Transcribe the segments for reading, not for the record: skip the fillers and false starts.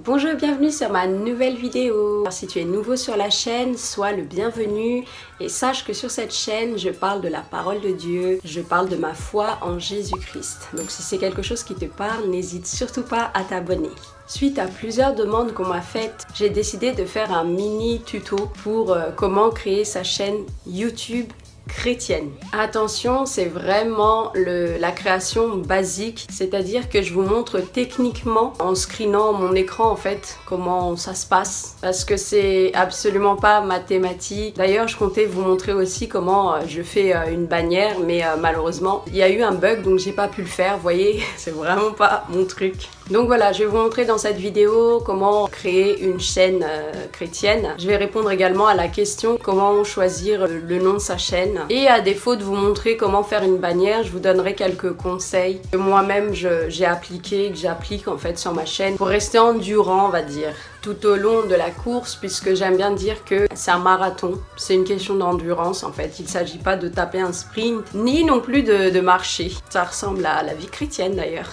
Bonjour et bienvenue sur ma nouvelle vidéo. Alors, si tu es nouveau sur la chaîne, sois le bienvenu et sache que sur cette chaîne, je parle de la parole de Dieu, je parle de ma foi en Jésus-Christ. Donc si c'est quelque chose qui te parle, n'hésite surtout pas à t'abonner. Suite à plusieurs demandes qu'on m'a faites, j'ai décidé de faire un mini tuto pour comment créer sa chaîne YouTube chrétienne. Attention, c'est vraiment la création basique, c'est-à-dire que je vous montre techniquement en screenant mon écran en fait comment ça se passe parce que c'est absolument pas mathématique. D'ailleurs, je comptais vous montrer aussi comment je fais une bannière, mais malheureusement, il y a eu un bug donc j'ai pas pu le faire. Vous voyez, c'est vraiment pas mon truc. Donc voilà, je vais vous montrer dans cette vidéo comment créer une chaîne chrétienne. Je vais répondre également à la question comment choisir le nom de sa chaîne. Et à défaut de vous montrer comment faire une bannière, je vous donnerai quelques conseils que moi-même j'ai appliqué, que j'applique en fait sur ma chaîne pour rester endurant, on va dire, tout au long de la course, puisque j'aime bien dire que c'est un marathon, c'est une question d'endurance en fait. Il ne s'agit pas de taper un sprint, ni non plus de marcher. Ça ressemble à la vie chrétienne d'ailleurs.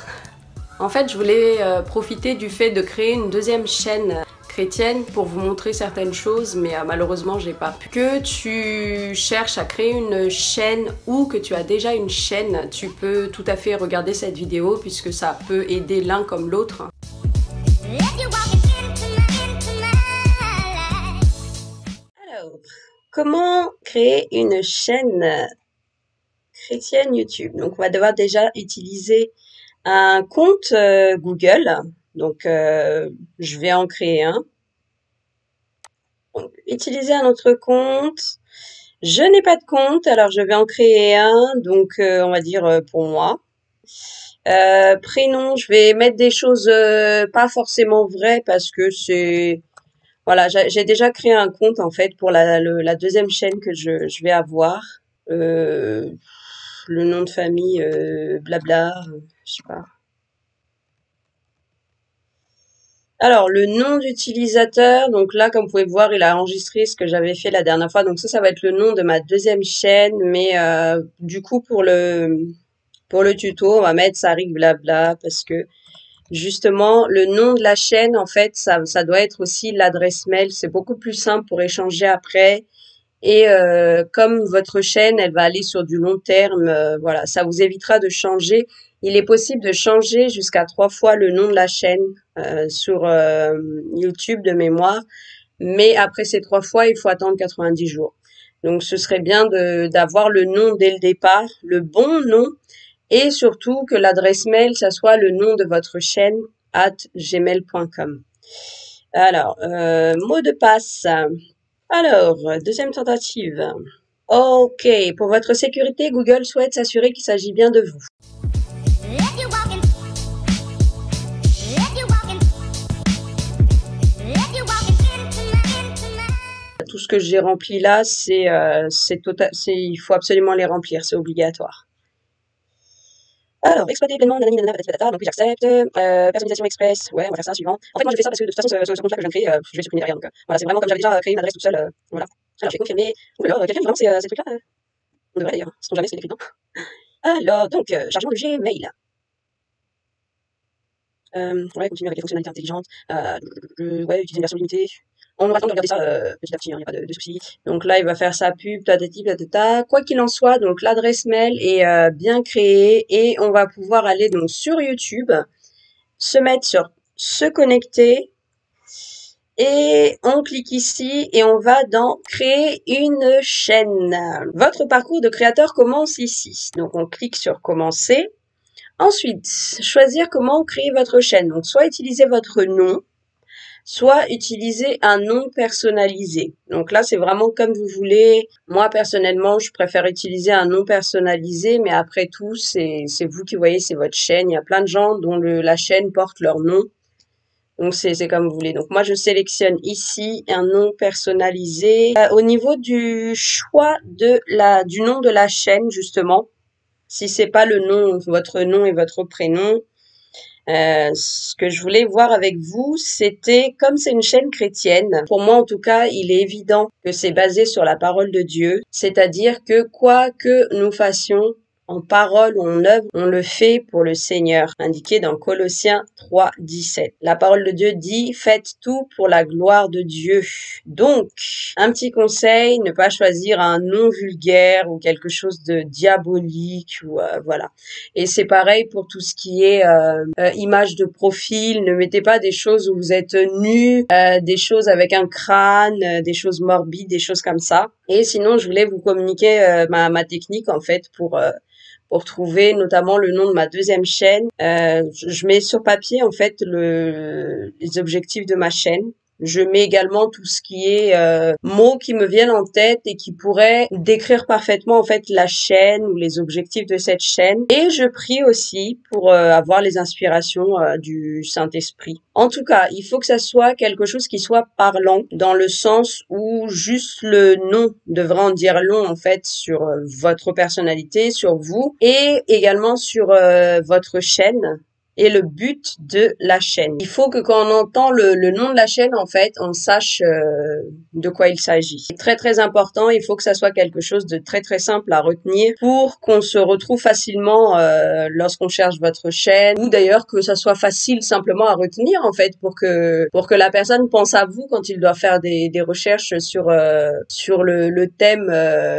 En fait, je voulais profiter du fait de créer une deuxième chaîne chrétienne pour vous montrer certaines choses, mais malheureusement, j'ai pas pu. Que tu cherches à créer une chaîne ou que tu as déjà une chaîne, tu peux tout à fait regarder cette vidéo puisque ça peut aider l'un comme l'autre. Alors, comment créer une chaîne chrétienne YouTube? Donc, on va devoir déjà utiliser un compte Google, donc je vais en créer un. Donc, utiliser un autre compte. Je n'ai pas de compte, alors je vais en créer un, donc on va dire pour moi. Prénom, je vais mettre des choses pas forcément vraies parce que c'est... Voilà, j'ai déjà créé un compte en fait pour la deuxième chaîne que je vais avoir. Le nom de famille, blabla, je sais pas. Alors, le nom d'utilisateur, donc là, comme vous pouvez voir, il a enregistré ce que j'avais fait la dernière fois. Donc ça va être le nom de ma deuxième chaîne. Mais du coup, pour le tuto, on va mettre Sarik Blabla parce que justement, le nom de la chaîne, en fait, ça doit être aussi l'adresse mail. C'est beaucoup plus simple pour échanger après. Et comme votre chaîne, elle va aller sur du long terme, voilà, ça vous évitera de changer. Il est possible de changer jusqu'à 3 fois le nom de la chaîne sur YouTube de mémoire, mais après ces 3 fois, il faut attendre 90 jours. Donc, ce serait bien d'avoir le nom dès le départ, le bon nom, et surtout que l'adresse mail, ça soit le nom de votre chaîne @gmail.com. Alors, mot de passe. Alors, deuxième tentative. Ok, pour votre sécurité, Google souhaite s'assurer qu'il s'agit bien de vous. Tout ce que j'ai rempli là, il faut absolument les remplir, c'est obligatoire. Alors, exploiter pleinement, nanani, patata, donc oui, j'accepte. Personnalisation express, ouais, on va faire ça, suivant. En fait, moi, je fais ça parce que de toute façon, ce compte-là que je viens de créer, je vais supprimer derrière. Donc, voilà, c'est vraiment comme j'avais déjà créé une adresse toute seule, voilà. Alors, je vais confirmer. Ouh là, quelqu'un dit vraiment ces trucs-là on devrait d'ailleurs, sait-on jamais, c'est écrit dedans. Alors, donc, chargement de Gmail. Ouais, continuer avec les fonctionnalités intelligentes. Ouais, utiliser une version limitée. On aura le temps de regarder ça petit à petit, il n'y a pas de souci. Donc là, il va faire sa pub, tatati, tatata. Quoi qu'il en soit, donc l'adresse mail est bien créée et on va pouvoir aller donc sur YouTube, se mettre sur se connecter et on clique ici et on va dans créer une chaîne. Votre parcours de créateur commence ici. Donc on clique sur commencer. Ensuite, choisir comment créer votre chaîne. Donc soit utiliser votre nom, soit utiliser un nom personnalisé. Donc là, c'est vraiment comme vous voulez. Moi, personnellement, je préfère utiliser un nom personnalisé, mais après tout, c'est vous qui voyez, c'est votre chaîne. Il y a plein de gens dont la chaîne porte leur nom. Donc, c'est comme vous voulez. Donc, moi, je sélectionne ici un nom personnalisé. Au niveau du choix du nom de la chaîne, justement, si c'est pas le nom, votre nom et votre prénom, ce que je voulais voir avec vous, c'était comme c'est une chaîne chrétienne, pour moi en tout cas, il est évident que c'est basé sur la parole de Dieu, c'est-à-dire que quoi que nous fassions en parole ou en œuvre, on le fait pour le Seigneur, indiqué dans Colossiens 3:17. La parole de Dieu dit « Faites tout pour la gloire de Dieu ». Donc, un petit conseil, ne pas choisir un nom vulgaire ou quelque chose de diabolique ou voilà. Et c'est pareil pour tout ce qui est image de profil. Ne mettez pas des choses où vous êtes nu, des choses avec un crâne, des choses morbides, des choses comme ça. Et sinon, je voulais vous communiquer ma technique en fait pour trouver notamment le nom de ma deuxième chaîne. Je mets sur papier en fait les objectifs de ma chaîne. Je mets également tout ce qui est mots qui me viennent en tête et qui pourraient décrire parfaitement en fait la chaîne ou les objectifs de cette chaîne. Et je prie aussi pour avoir les inspirations du Saint-Esprit. En tout cas, il faut que ça soit quelque chose qui soit parlant, dans le sens où juste le nom devrait en dire long en fait sur votre personnalité, sur vous et également sur votre chaîne. Et le but de la chaîne. Il faut que quand on entend le nom de la chaîne, en fait, on sache de quoi il s'agit. C'est très très important, il faut que ça soit quelque chose de très très simple à retenir pour qu'on se retrouve facilement lorsqu'on cherche votre chaîne, ou d'ailleurs que ça soit facile simplement à retenir en fait pour que la personne pense à vous quand il doit faire des recherches sur le thème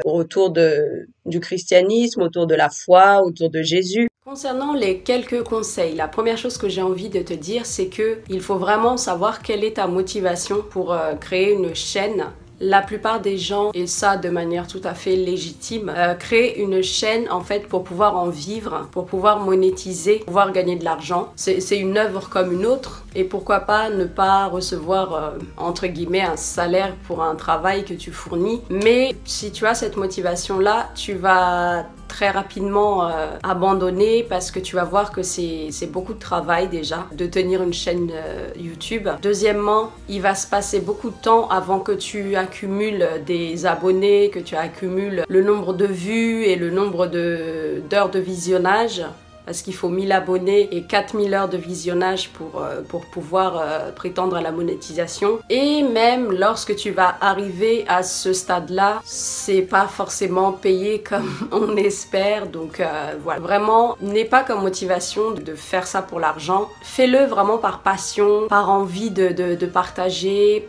autour du christianisme, autour de la foi, autour de Jésus. Concernant les quelques conseils, la première chose que j'ai envie de te dire, c'est que il faut vraiment savoir quelle est ta motivation pour créer une chaîne. La plupart des gens, et ça de manière tout à fait légitime, créent une chaîne en fait pour pouvoir en vivre, pour pouvoir monétiser, pouvoir gagner de l'argent. C'est une œuvre comme une autre et pourquoi pas ne pas recevoir entre guillemets un salaire pour un travail que tu fournis. Mais si tu as cette motivation-là, tu vas très rapidement abandonner parce que tu vas voir que c'est beaucoup de travail déjà de tenir une chaîne YouTube. Deuxièmement, il va se passer beaucoup de temps avant que tu accumules des abonnés, que tu accumules le nombre de vues et le nombre d'heures de visionnage. Parce qu'il faut 1000 abonnés et 4000 heures de visionnage pour pouvoir prétendre à la monétisation. Et même lorsque tu vas arriver à ce stade-là, c'est pas forcément payé comme on espère. Donc voilà, vraiment, n'aie pas comme motivation de faire ça pour l'argent. Fais-le vraiment par passion, par envie de partager,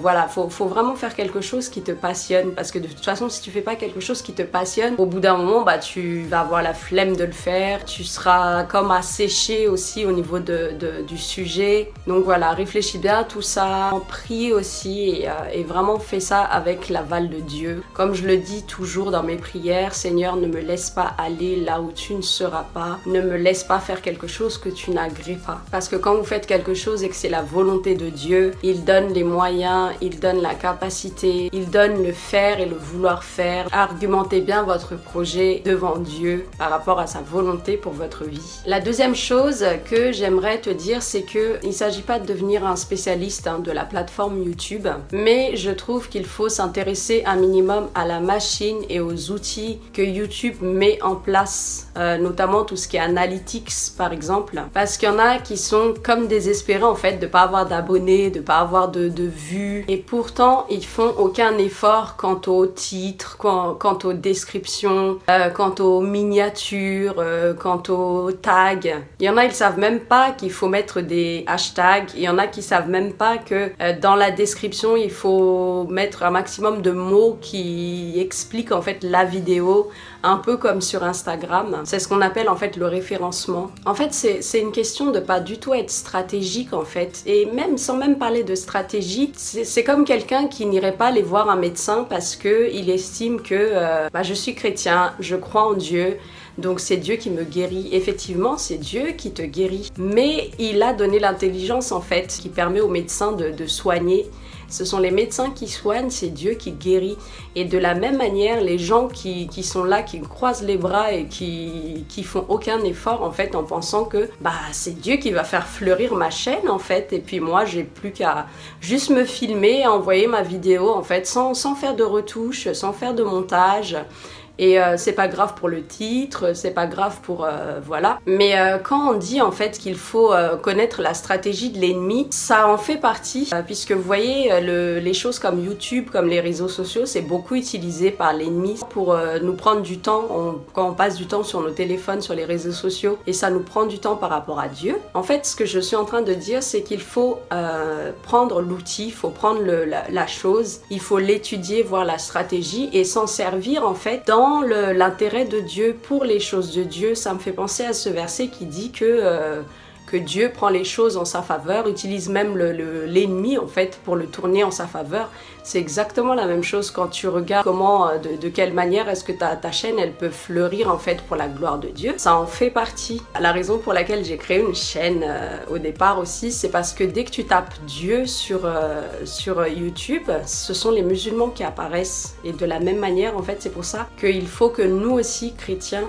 voilà, faut vraiment faire quelque chose qui te passionne. Parce que de toute façon, si tu fais pas quelque chose qui te passionne, au bout d'un moment, bah, tu vas avoir la flemme de le faire. Tu seras comme asséché aussi au niveau du sujet. Donc voilà, réfléchis bien à tout ça, prie aussi et vraiment fais ça avec l'aval de Dieu. Comme je le dis toujours dans mes prières, Seigneur, ne me laisse pas aller là où tu ne seras pas. Ne me laisse pas faire quelque chose que tu n'agrées pas. Parce que quand vous faites quelque chose et que c'est la volonté de Dieu, il donne les moyens, il donne la capacité, il donne le faire et le vouloir faire. Argumentez bien votre projet devant Dieu par rapport à sa volonté pour votre vie. La deuxième chose que j'aimerais te dire, c'est que il ne s'agit pas de devenir un spécialiste de la plateforme YouTube, mais je trouve qu'il faut s'intéresser un minimum à la machine et aux outils que YouTube met en place, notamment tout ce qui est analytics par exemple, parce qu'il y en a qui sont comme désespérés en fait de pas avoir d'abonnés, de pas avoir de vues, et pourtant ils font aucun effort quant aux titres, quant aux descriptions, quant aux miniatures, quant aux tags. Il y en a, ils savent même pas qu'il faut mettre des hashtags. Il y en a qui savent même pas que dans la description, il faut mettre un maximum de mots qui expliquent en fait la vidéo, un peu comme sur Instagram. C'est ce qu'on appelle en fait le référencement. En fait, c'est une question de pas du tout être stratégique en fait. Et même sans même parler de stratégie, c'est comme quelqu'un qui n'irait pas aller voir un médecin parce que il estime que je suis chrétien, je crois en Dieu. Donc c'est Dieu qui me guérit. Effectivement, c'est Dieu qui te guérit. Mais il a donné l'intelligence en fait qui permet aux médecins de soigner. Ce sont les médecins qui soignent, c'est Dieu qui guérit. Et de la même manière, les gens qui sont là, qui croisent les bras et qui font aucun effort en fait en pensant que c'est Dieu qui va faire fleurir ma chaîne en fait. Et puis moi, j'ai plus qu'à juste me filmer et envoyer ma vidéo en fait sans faire de retouches, sans faire de montage. Et c'est pas grave pour le titre, c'est pas grave pour... voilà. Mais quand on dit en fait qu'il faut connaître la stratégie de l'ennemi, ça en fait partie, puisque vous voyez, les choses comme YouTube, comme les réseaux sociaux, c'est beaucoup utilisé par l'ennemi pour nous prendre du temps. Quand on passe du temps sur nos téléphones, sur les réseaux sociaux, et ça nous prend du temps par rapport à Dieu. En fait, ce que je suis en train de dire, c'est qu'il faut prendre l'outil, il faut prendre la chose, il faut l'étudier, voir la stratégie et s'en servir en fait dans l'intérêt de Dieu, pour les choses de Dieu. Ça me fait penser à ce verset qui dit que Dieu prend les choses en sa faveur, utilise même l'ennemi en fait pour le tourner en sa faveur. C'est exactement la même chose quand tu regardes comment, de quelle manière est-ce que ta chaîne elle peut fleurir en fait pour la gloire de Dieu. Ça en fait partie. La raison pour laquelle j'ai créé une chaîne au départ aussi, c'est parce que dès que tu tapes Dieu sur YouTube, ce sont les musulmans qui apparaissent. Et de la même manière en fait, c'est pour ça qu'il faut que nous aussi chrétiens,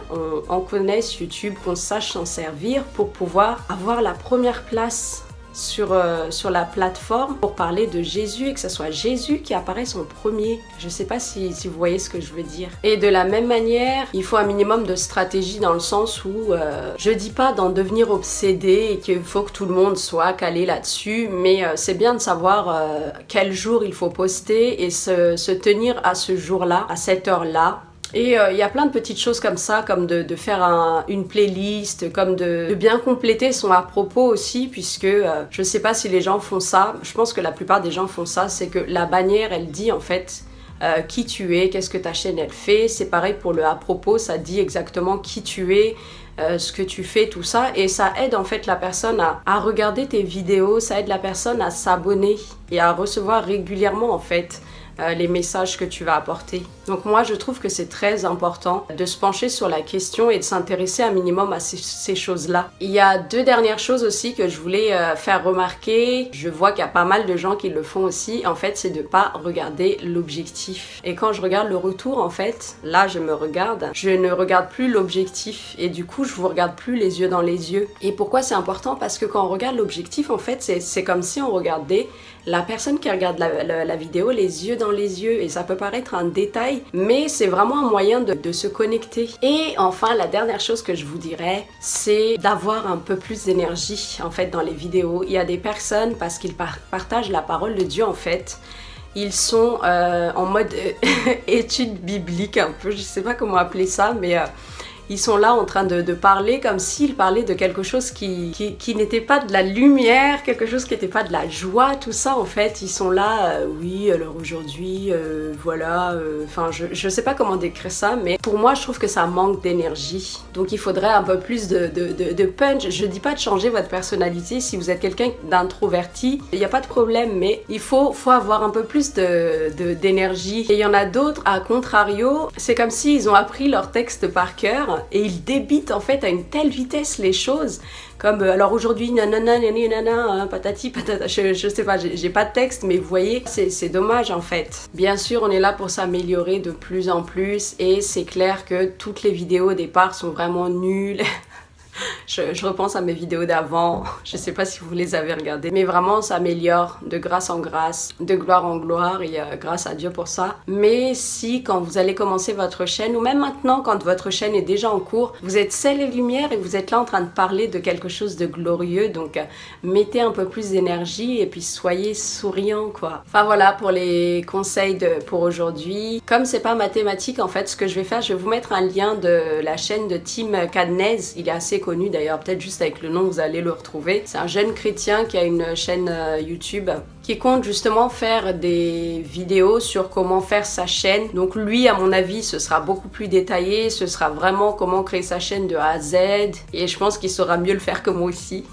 on connaisse YouTube, qu'on sache s'en servir pour pouvoir avoir la première place sur la plateforme pour parler de Jésus et que ce soit Jésus qui apparaisse en premier. Je sais pas si vous voyez ce que je veux dire. Et de la même manière, il faut un minimum de stratégie dans le sens où je dis pas d'en devenir obsédé et qu'il faut que tout le monde soit calé là-dessus, mais c'est bien de savoir quel jour il faut poster et se tenir à ce jour-là, à cette heure-là. Et il y a plein de petites choses comme ça, comme de faire une playlist, comme de bien compléter son à propos aussi, puisque je sais pas si les gens font ça, je pense que la plupart des gens font ça, c'est que la bannière elle dit en fait qui tu es, qu'est-ce que ta chaîne elle fait, c'est pareil pour le à propos, ça dit exactement qui tu es, ce que tu fais, tout ça, et ça aide en fait la personne à regarder tes vidéos, ça aide la personne à s'abonner et à recevoir régulièrement en fait les messages que tu vas apporter. Donc moi je trouve que c'est très important de se pencher sur la question et de s'intéresser un minimum à ces choses-là. Il y a deux dernières choses aussi que je voulais faire remarquer. Je vois qu'il y a pas mal de gens qui le font aussi. En fait, c'est de pas regarder l'objectif. Et quand je regarde le retour, en fait, là je me regarde, je ne regarde plus l'objectif et du coup je vous regarde plus les yeux dans les yeux. Et pourquoi c'est important? Parce que quand on regarde l'objectif, en fait, c'est comme si on regardait la personne qui regarde la vidéo les yeux dans les yeux, et ça peut paraître un détail, mais c'est vraiment un moyen de se connecter. Et enfin, la dernière chose que je vous dirais, c'est d'avoir un peu plus d'énergie en fait dans les vidéos. Il y a des personnes, parce qu'ils partagent la parole de Dieu en fait, ils sont en mode étude biblique un peu, je sais pas comment appeler ça, mais ils sont là en train de parler comme s'ils parlaient de quelque chose qui n'était pas de la lumière, quelque chose qui n'était pas de la joie, tout ça en fait. Ils sont là, oui, alors aujourd'hui, voilà, enfin je sais pas comment décrire ça, mais pour moi je trouve que ça manque d'énergie. Donc il faudrait un peu plus de punch. Je dis pas de changer votre personnalité, si vous êtes quelqu'un d'introverti, il n'y a pas de problème, mais il faut avoir un peu plus d'énergie. Et il y en a d'autres, à contrario, c'est comme s'ils ont appris leur texte par cœur, et ils débitent en fait à une telle vitesse les choses, comme alors aujourd'hui nanana nanana patati patata, je sais pas, j'ai pas de texte, mais vous voyez, c'est dommage en fait. Bien sûr on est là pour s'améliorer de plus en plus, et c'est clair que toutes les vidéos au départ sont vraiment nulles. Je repense à mes vidéos d'avant, je sais pas si vous les avez regardées, mais vraiment on s'améliore de grâce en grâce, de gloire en gloire, et grâce à Dieu pour ça. Mais si quand vous allez commencer votre chaîne, ou même maintenant quand votre chaîne est déjà en cours, vous êtes sel et lumière et vous êtes là en train de parler de quelque chose de glorieux, donc mettez un peu plus d'énergie et puis soyez souriant quoi. Enfin voilà pour les conseils pour aujourd'hui. Comme c'est pas mathématique en fait, ce que je vais faire, je vais vous mettre un lien de la chaîne de Tim Cadnez, il est assez connu d'ailleurs, peut-être juste avec le nom vous allez le retrouver. C'est un jeune chrétien qui a une chaîne YouTube qui compte justement faire des vidéos sur comment faire sa chaîne. Donc lui, à mon avis, ce sera beaucoup plus détaillé, ce sera vraiment comment créer sa chaîne de A à Z, et je pense qu'il saura mieux le faire que moi aussi.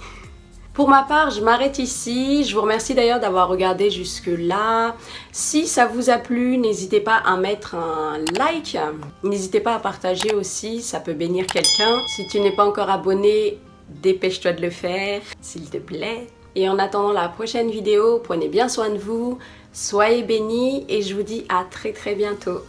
Pour ma part, je m'arrête ici. Je vous remercie d'ailleurs d'avoir regardé jusque-là. Si ça vous a plu, n'hésitez pas à mettre un like. N'hésitez pas à partager aussi, ça peut bénir quelqu'un. Si tu n'es pas encore abonné, dépêche-toi de le faire, s'il te plaît. Et en attendant la prochaine vidéo, prenez bien soin de vous, soyez bénis et je vous dis à très bientôt.